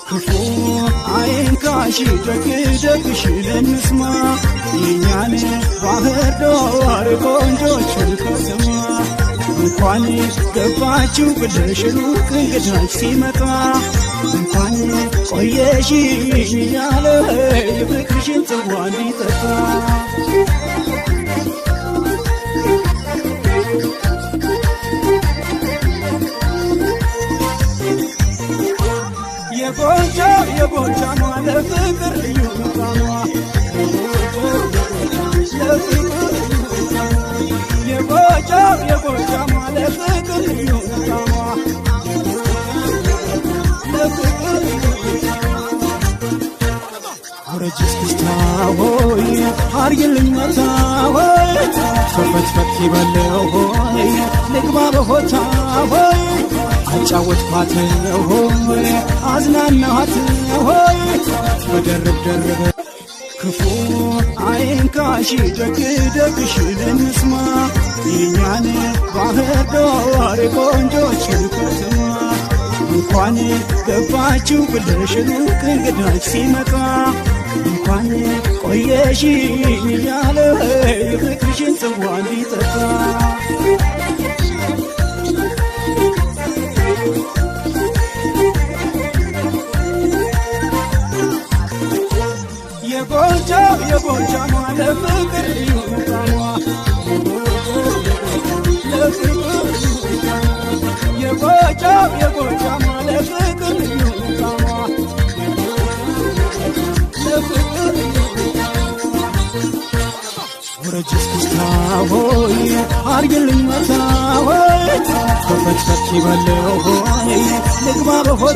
ክፉ አይንካሽ ደግ ደግሽን እንስማ የኛን ባህር ዳር ቆንጆችን ከተማ እንኳን ገባችሁ ብለሽ ሩቅ እንግዳች ሲመጣ እንኳን ቆየሽ እያለ ፍቅርሽን ጽዋ እንዲጠጣ የጎጃም ለፍቅር ልዩ ጣዕሟ የጎጃም ለፍቅር ልዩ ጣዕሟ አውረጅ እስክስታ ሆይ አርግልኝ መታ ሆይ ፈትፈት ይበለው ሆይ ልግባ በሆታ ሆይ አጫወትኳት ሆይ አዝናናኋት ሆይ በደርብ ደርብ ክፉ አይንካሽ ደግ ደግሽን እንስማ የኛን ባህር ዳር ቆንጆችን ከተማ እንኳን ገባችሁ ብለሽ ሩቅ እንግዳች ሲመጣ እንኳን ቆየሽ እያለ ፍቅርሽን ጽዋ እንዲጠጣ የጎጃም ለፍቅር ልዩ ጣዕሟ የጎጃም ለፍቅር ልዩ ጣዕሟ አውረጅ እስክስታ ሆይ አርግልኝ መታ ሆይ ፈትፈት ይበለው ሆይ ልግባ በሆታ